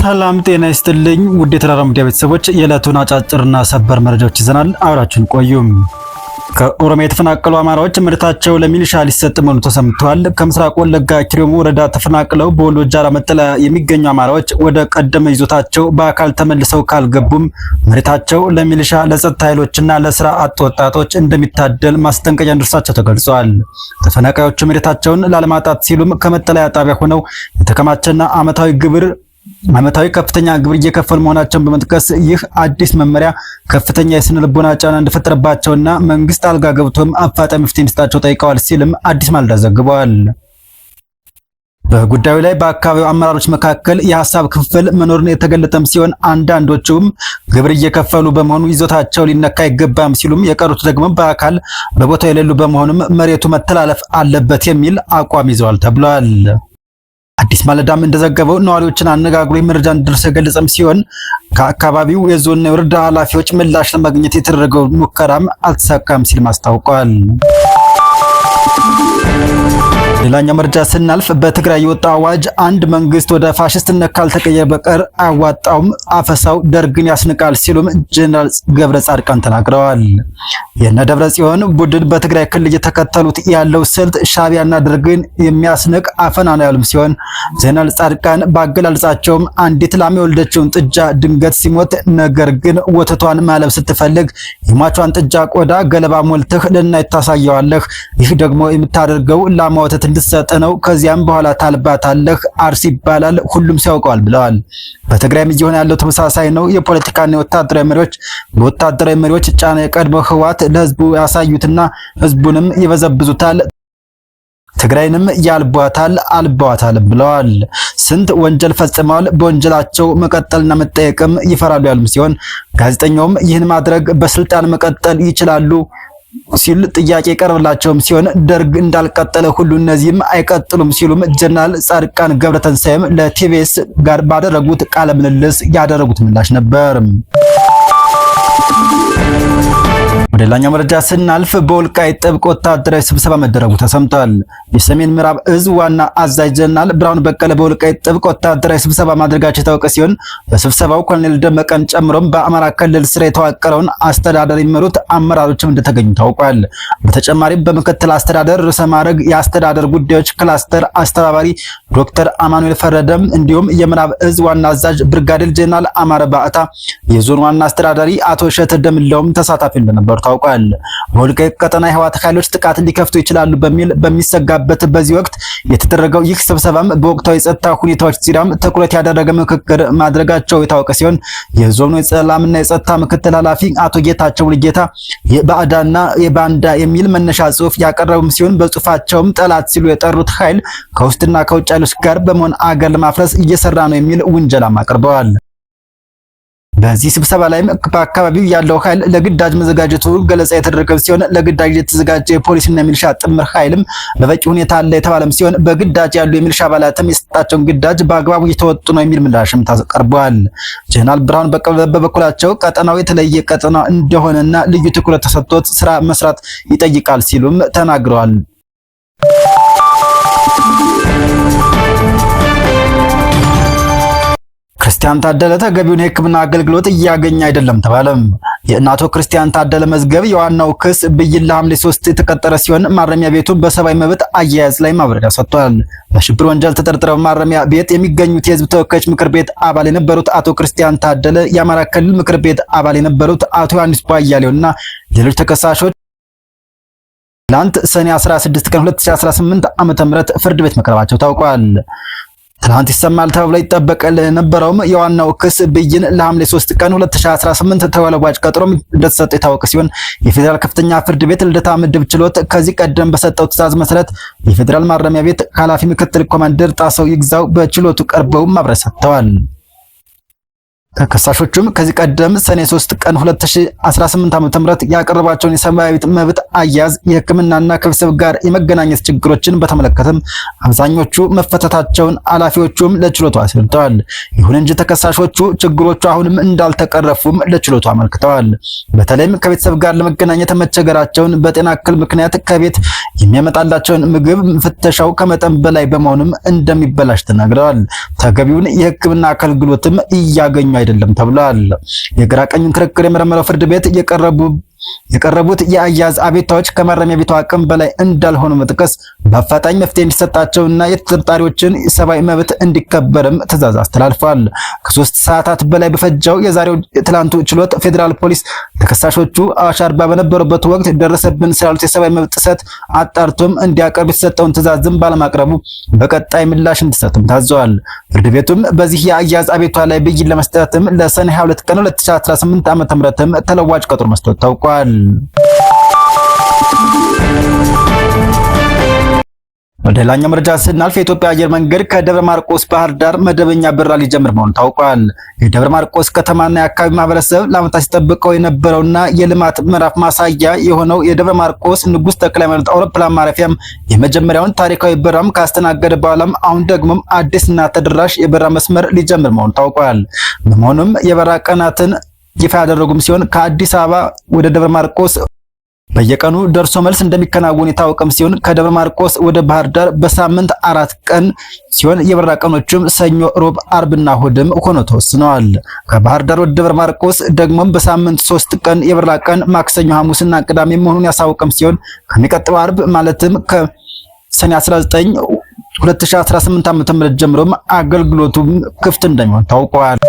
ሰላም ጤና ይስጥልኝ ውድ የተራራ ሚዲያ ቤተሰቦች የዕለቱን አጫጭርና ሰበር መረጃዎች ይዘናል። አብራችሁን ቆዩም። ከኦሮሚያ የተፈናቀሉ አማራዎች መሬታቸው ለሚሊሻ ሊሰጥ መሆኑ ተሰምቷል። ከምስራቅ ወለጋ ኪረሙ ወረዳ ተፈናቅለው በወሎ ጃራ መጠለያ የሚገኙ አማራዎች ወደ ቀደመ ይዞታቸው በአካል ተመልሰው ካልገቡም መሬታቸው ለሚሊሻ ለጸጥታ ኃይሎችና ለስራ አጥ ወጣቶች እንደሚታደል ማስጠንቀቂያ እንደርሳቸው ተገልጿል። ተፈናቃዮቹ መሬታቸውን ላለማጣት ሲሉም ከመጠለያ ጣቢያ ሆነው የተከማቸና ዓመታዊ ከፍተኛ ግብር እየከፈሉ መሆናቸውን በመጥቀስ ይህ አዲስ መመሪያ ከፍተኛ የስነ ልቦና ጫና እንደፈጠረባቸውና መንግስት አልጋ ገብቶም አፋጣኝ መፍትሄ እንዲሰጣቸው ጠይቀዋል ሲልም አዲስ ማለዳ ዘግቧል። በጉዳዩ ላይ በአካባቢው አመራሮች መካከል የሐሳብ ክፍፍል መኖሩን የተገለጠም ሲሆን አንዳንዶቹም ግብር እየከፈሉ በመሆኑ ይዞታቸው ሊነካ አይገባም ሲሉም፣ የቀሩት ደግሞ በአካል በቦታው የሌሉ በመሆኑም መሬቱ መተላለፍ አለበት የሚል አቋም ይዘዋል ተብሏል። አዲስ ማለዳም እንደዘገበው ነዋሪዎችን አነጋግሮ መረጃ እንዲደርስ የገለጸም ሲሆን ከአካባቢው የዞንና የወረዳ ኃላፊዎች ምላሽ ለማግኘት የተደረገው ሙከራም አልተሳካም ሲል አስታውቋል። ሌላኛው መረጃ ስናልፍ በትግራይ የወጣ አዋጅ አንድ መንግስት ወደ ፋሽስትነት ካልተቀየረ በቀር አያዋጣውም፣ አፈሳው ደርግን ያስንቃል ሲሉም ጀነራል ገብረ ጻድቃን ተናግረዋል። የነ ደብረ ጽዮን ቡድን በትግራይ ክልል እየተከተሉት ያለው ስልት ሻዕቢያና ደርግን የሚያስንቅ አፈና ነው ያሉም ሲሆን ጀነራል ጻድቃን ባገላለጻቸውም አንዲት ላም የወለደችውን ጥጃ ድንገት ሲሞት ነገር ግን ወተቷን ማለብ ስትፈልግ የሟቿን ጥጃ ቆዳ ገለባ ሞልተህ ለእናት ታሳየዋለህ። ይህ ደግሞ የምታደርገው ላሟ ወተት እንድትሰጥ ነው። ከዚያም በኋላ ታልባታለህ። አርሲ ይባላል፣ ሁሉም ሲያውቀዋል ብለዋል። በትግራይም እየሆነ ያለው ተመሳሳይ ነው። የፖለቲካና የወታደራዊ መሪዎች በወታደራዊ መሪዎች ጫና የቀድሞ ህወሓት ለህዝቡ ያሳዩትና ህዝቡንም ይበዘብዙታል፣ ትግራይንም ያልቧታል፣ አልቧታል ብለዋል። ስንት ወንጀል ፈጽመዋል፣ በወንጀላቸው መቀጠልና መጠየቅም ይፈራሉ ያሉም ሲሆን ጋዜጠኛውም ይህን ማድረግ በስልጣን መቀጠል ይችላሉ ሲል ጥያቄ ቀርብላቸውም ሲሆን ደርግ እንዳልቀጠለ ሁሉ እነዚህም አይቀጥሉም ሲሉም ጀነራል ጻድቃን ገብረተንሳይም ለቲቪኤስ ጋር ባደረጉት ቃለ ምልልስ ያደረጉት ምላሽ ነበር። ወደ ሌላኛው መረጃ ስናልፍ በወልቃይት ጥብቅ ወታደራዊ ስብሰባ መደረጉ ተሰምቷል። የሰሜን ምዕራብ እዝ ዋና አዛዥ ጀነራል ብርሃኑ በቀለ በወልቃይት ጥብቅ ወታደራዊ ስብሰባ ማድረጋቸው የታወቀ ሲሆን በስብሰባው ኮሎኔል ደመቀን ጨምሮም በአማራ ክልል ስር የተዋቀረውን አስተዳደር የሚመሩት አመራሮችም እንደተገኙ ታውቋል። በተጨማሪም በምክትል አስተዳደር ርዕሰ ማዕረግ የአስተዳደር ጉዳዮች ክላስተር አስተባባሪ ዶክተር አማኑኤል ፈረደም እንዲሁም የምዕራብ እዝ ዋና አዛዥ ብርጋዴር ጀነራል አማረ ባዕታ፣ የዞን ዋና አስተዳዳሪ አቶ ሸተ ደምለውም ተሳታፊ እንደነበሩ ታውቋል። በወልቃይት ቀጠና የህወሓት ኃይሎች ጥቃት ሊከፍቱ ይችላሉ በሚል በሚሰጋበት በዚህ ወቅት የተደረገው ይህ ስብሰባም በወቅታዊ የጸጥታ ሁኔታዎች ዙሪያም ትኩረት ያደረገ ምክክር ማድረጋቸው የታወቀ ሲሆን የዞኑ የሰላምና የጸጥታ ምክትል ኃላፊ አቶ ጌታቸው ሙሉጌታ የባዕዳና የባንዳ የሚል መነሻ ጽሑፍ ያቀረቡም ሲሆን በጽሑፋቸውም ጠላት ሲሉ የጠሩት ኃይል ከውስጥና ከውጭ ኃይሎች ጋር በመሆን አገር ለማፍረስ እየሰራ ነው የሚል ውንጀላም አቅርበዋል። በዚህ ስብሰባ ላይም በአካባቢው ያለው ኃይል ለግዳጅ መዘጋጀቱ ገለጻ የተደረገ ሲሆን ለግዳጅ የተዘጋጀ የፖሊስና የሚሊሻ ጥምር ኃይልም በበቂ ሁኔታ አለ የተባለም ሲሆን በግዳጅ ያሉ የሚሊሻ አባላትም የሰጣቸውን ግዳጅ በአግባቡ እየተወጡ ነው የሚል ምላሽም ተቀርቧል። ጀነራል ብርሃኑ በቀለ በበኩላቸው ቀጠናው የተለየ ቀጠና እንደሆነና ልዩ ትኩረት ተሰጥቶት ስራ መስራት ይጠይቃል ሲሉም ተናግረዋል። ክርስቲያን ታደለ ተገቢውን የሕክምና አገልግሎት እያገኘ አይደለም ተባለም። የአቶ ክርስቲያን ታደለ መዝገብ የዋናው ክስ ብይን ለሐምሌ 3 የተቀጠረ ሲሆን ማረሚያ ቤቱ በሰብአዊ መብት አያያዝ ላይ ማብራሪያ ሰጥቷል። በሽብር ወንጀል ተጠርጥረው ማረሚያ ቤት የሚገኙት የህዝብ ተወካዮች ምክር ቤት አባል የነበሩት አቶ ክርስቲያን ታደለ፣ የአማራ ክልል ምክር ቤት አባል የነበሩት አቶ ዮሐንስ ቧያሌውና ሌሎች ተከሳሾች ትናንት ሰኔ 16 ቀን 2018 ዓ.ም ፍርድ ቤት መቅረባቸው ታውቋል። ትናንት ይሰማል ተብሎ ይጠበቅ የነበረውም የዋናው ክስ ብይን ለሐምሌ 3 ቀን 2018 ተወላዋጭ ቀጠሮ እንደተሰጠ የታወቀ ሲሆን የፌዴራል ከፍተኛ ፍርድ ቤት ልደታ ምድብ ችሎት ከዚህ ቀደም በሰጠው ትዕዛዝ መሰረት የፌዴራል ማረሚያ ቤት ኃላፊ ምክትል ኮማንደር ጣሰው ይግዛው በችሎቱ ቀርበው ማብራሪያ ሰጥተዋል። ተከሳሾቹም ከዚህ ቀደም ሰኔ 3 ቀን 2018 ዓ.ም ያቀረባቸውን የሰብአዊ መብት አያያዝ፣ የሕክምናና ከቤተሰብ ጋር የመገናኘት ችግሮችን በተመለከተም አብዛኞቹ መፈታታቸውን ኃላፊዎቹም ለችሎቱ አስረድተዋል። ይሁን እንጂ ተከሳሾቹ ችግሮቹ አሁንም እንዳልተቀረፉም ለችሎቱ አመልክተዋል። በተለይም ከቤተሰብ ጋር ለመገናኘት መቸገራቸውን፣ በጤና እክል ምክንያት ከቤት የሚያመጣላቸውን ምግብ ፍተሻው ከመጠን በላይ በመሆኑም እንደሚበላሽ ተናግረዋል። ተገቢውን የሕክምና አገልግሎትም እያገኙ አይደለም ተብሏል። የግራ ቀኙን ክርክር የመረመረው ፍርድ ቤት የቀረቡት የአያያዝ አቤቱታዎች ከማረሚያ ቤቱ አቅም በላይ እንዳልሆኑ መጥቀስ በአፋጣኝ መፍትሄ እንዲሰጣቸውና የተጠርጣሪዎችን ሰብአዊ መብት እንዲከበርም ትዕዛዝ አስተላልፏል። ከ3 ሰዓታት በላይ በፈጀው የዛሬው ትላንቱ ችሎት ፌዴራል ፖሊስ ተከሳሾቹ አዋሽ አርባ በነበሩበት ወቅት ደረሰብን ስላሉት የሰብአዊ መብት ጥሰት አጣርቶም እንዲያቀርብ የተሰጠውን ትዕዛዝም ባለማቅረቡ በቀጣይ ምላሽ እንዲሰጥም ታዘዋል። ፍርድ ቤቱም በዚህ የአያያዝ አቤቱታ ላይ ብይን ለመስጠትም ለሰኔ 22 ቀን 2018 ዓ.ም ተለዋጭ ቀጠሮ መስጠቱ ታውቋል። ወደ ሌላኛው መረጃ ስናልፍ የኢትዮጵያ አየር መንገድ ከደብረ ማርቆስ ባህር ዳር መደበኛ በረራ ሊጀምር መሆኑ ታውቋል። የደብረ ማርቆስ ከተማና የአካባቢ ማህበረሰብ ለዓመታት ሲጠብቀው የነበረውና የልማት ምዕራፍ ማሳያ የሆነው የደብረ ማርቆስ ንጉሥ ተክለ ሃይማኖት አውሮፕላን ማረፊያም የመጀመሪያውን ታሪካዊ በረራም ካስተናገደ በኋላም አሁን ደግሞም አዲስና ተደራሽ የበረራ መስመር ሊጀምር መሆኑ ታውቋል። በመሆኑም የበረራ ቀናትን ይፋ ያደረጉም ሲሆን ከአዲስ አበባ ወደ ደብረ ማርቆስ በየቀኑ ደርሶ መልስ እንደሚከናወን የታወቀም ሲሆን ከደብረ ማርቆስ ወደ ባህር ዳር በሳምንት 4 ቀን ሲሆን የበረራ ቀኖችም ሰኞ፣ ሮብ፣ አርብና እሁድም ሆኖ ተወስነዋል። ከባህር ዳር ወደ ደብረ ማርቆስ ደግሞም በሳምንት 3 ቀን የበረራ ቀን ማክሰኞ፣ ሐሙስና ቅዳሜ መሆኑን ያሳወቀም ሲሆን ከሚቀጥለው አርብ ማለትም ከሰኔ 19 2018 ዓ.ም ጀምሮም አገልግሎቱም ክፍት እንደሚሆን ታውቋል።